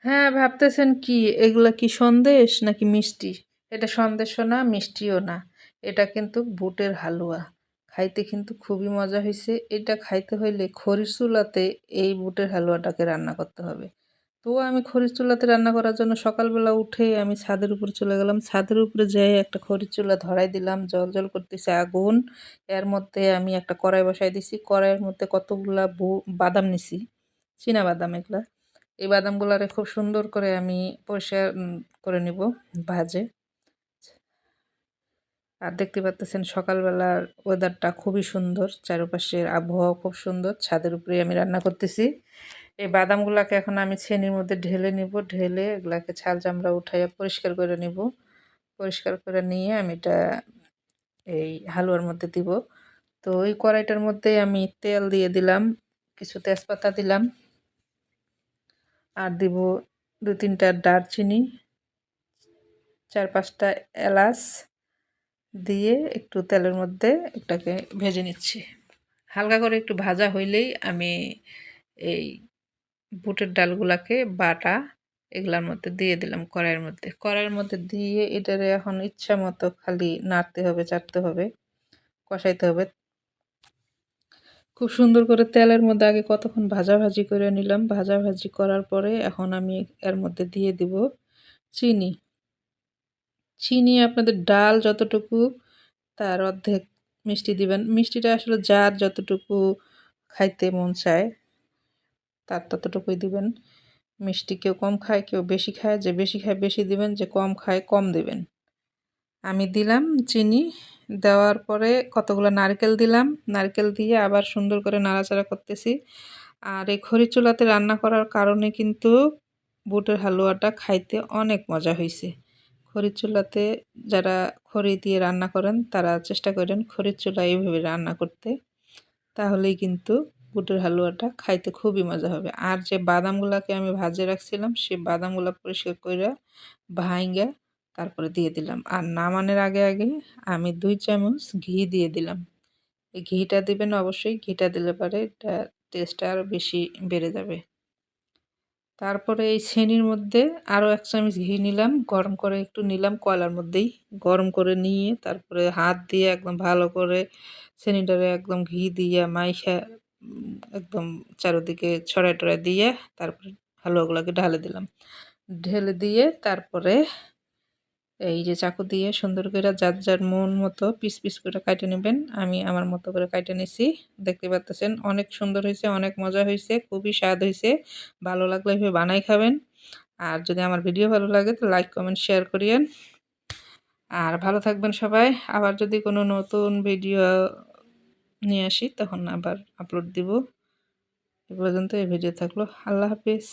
হ্যাঁ, ভাবতেছেন কি এগুলা কি সন্দেশ নাকি মিষ্টি? এটা সন্দেশও না, মিষ্টিও না। এটা কিন্তু বুটের হালুয়া। খাইতে কিন্তু খুবই মজা হইছে। এটা খাইতে হইলে খড়ির চুলাতে এই বুটের হালুয়াটাকে রান্না করতে হবে। তো আমি খড়ির চুলাতে রান্না করার জন্য সকালবেলা উঠেই আমি ছাদের উপরে চলে গেলাম। ছাদের উপরে যেয়ে একটা খড়ির চুলা ধরাই দিলাম। জ্বল করতেছে আগুন। এর মধ্যে আমি একটা কড়াই বসাই দিছি। কড়াইয়ের মধ্যে কতগুলা বাদাম নিছি। চীনা বাদাম এগুলা। এই বাদামগুলারে খুব সুন্দর করে আমি পরিষ্কার করে নিব ভাজে। আর দেখতে পাচ্তেছেন সকালবেলার ওয়েদারটা খুবই সুন্দর, চারপাশের আবহাওয়া খুব সুন্দর। ছাদের উপরে আমি রান্না করতেছি। এই বাদামগুলাকে এখন আমি ছেনির মধ্যে ঢেলে নিব, ঢেলে এগুলাকে ছাল চামড়া উঠাইয়া পরিষ্কার করে নিব। পরিষ্কার করে নিয়ে আমি এটা এই হালুয়ার মধ্যে দিব। তো ওই কড়াইটার মধ্যে আমি তেল দিয়ে দিলাম, কিছু তেজপাতা দিলাম, আর দিব 2-3টা দারচিনি, 4-5টা এলাচ দিয়ে একটু তেলের মধ্যে এটাকে ভেজে নিচ্ছি। হালকা করে একটু ভাজা হইলেই আমি এই বুটের ডালগুলাকে বাটা এগুলার মধ্যে দিয়ে দিলাম কড়াইয়ের মধ্যে। কড়াইয়ের মধ্যে দিয়ে এটারে এখন ইচ্ছা মতো খালি নাড়তে হবে, চাটতে হবে, কষাইতে হবে। খুব সুন্দর করে তেলের মধ্যে আগে কতক্ষণ ভাজাভাজি করে নিলাম। ভাজাভাজি করার পরে এখন আমি এর মধ্যে দিয়ে দিব চিনি। চিনি আপনাদের ডাল যতটুকু তার অর্ধেক মিষ্টি দিবেন। মিষ্টিটা আসলে যার যতটুকু খাইতে মন চায় তার ততটুকুই দিবেন। মিষ্টি কেউ কম খায়, কেউ বেশি খায়। যে বেশি খায় বেশি দিবেন, যে কম খায় কম দিবেন। আমি দিলাম চিনি। দেওয়ার পরে কতগুলো নারকেল দিলাম। নারকেল দিয়ে আবার সুন্দর করে নাড়াচাড়া করতেছি। আর এই খড়ির চুলাতে রান্না করার কারণে কিন্তু বুটের হালুয়াটা খাইতে অনেক মজা হইছে। খড়ির চুলাতে যারা খড়ি দিয়ে রান্না করেন তারা চেষ্টা করেন খড়ির চুলায় এইভাবে রান্না করতে। তাহলেই কিন্তু বুটের হালুয়াটা খাইতে খুবই মজা হবে। আর যে বাদামগুলাকে আমি ভাজে রাখছিলাম সেই বাদামগুলা পরিষ্কার কইরা ভাইঙ্গা তারপরে দিয়ে দিলাম। আর নামানোর আগে আমি 2 চামচ ঘি দিয়ে দিলাম। এই ঘিটা দিবেন অবশ্যই। ঘিটা দিলে পরে এটা টেস্টটা আরও বেশি বেড়ে যাবে। তারপরে এই ছেনির মধ্যে আরও 1 চামচ ঘি নিলাম, গরম করে একটু নিলাম কয়লার মধ্যেই। গরম করে নিয়ে তারপরে হাত দিয়ে একদম ভালো করে ছেনিটারে একদম ঘি দিয়ে মাইখা একদম চারদিকে ছড়ায়-টড়ায় দিয়ে তারপরে হালুয়াগুলাকে ঢালে দিলাম। ঢেলে দিয়ে তারপরে এই যে চাকু দিয়ে সুন্দর করে যার মন মতো পিস করে কাইটে নেবেন। আমি আমার মতো করে কাইটে নিছি। দেখতে পাচ্তেছেন অনেক সুন্দর হইছে, অনেক মজা হইছে, খুবই স্বাদ হইছে। ভালো লাগলে এভাবে বানাই খাবেন। আর যদি আমার ভিডিও ভালো লাগে তো লাইক, কমেন্ট, শেয়ার করিয়েন। আর ভালো থাকবেন সবাই। আবার যদি কোনো নতুন ভিডিও নিয়ে আসি তখন আবার আপলোড দিব। এ পর্যন্ত এই ভিডিও থাকলো। আল্লাহ হাফেজ।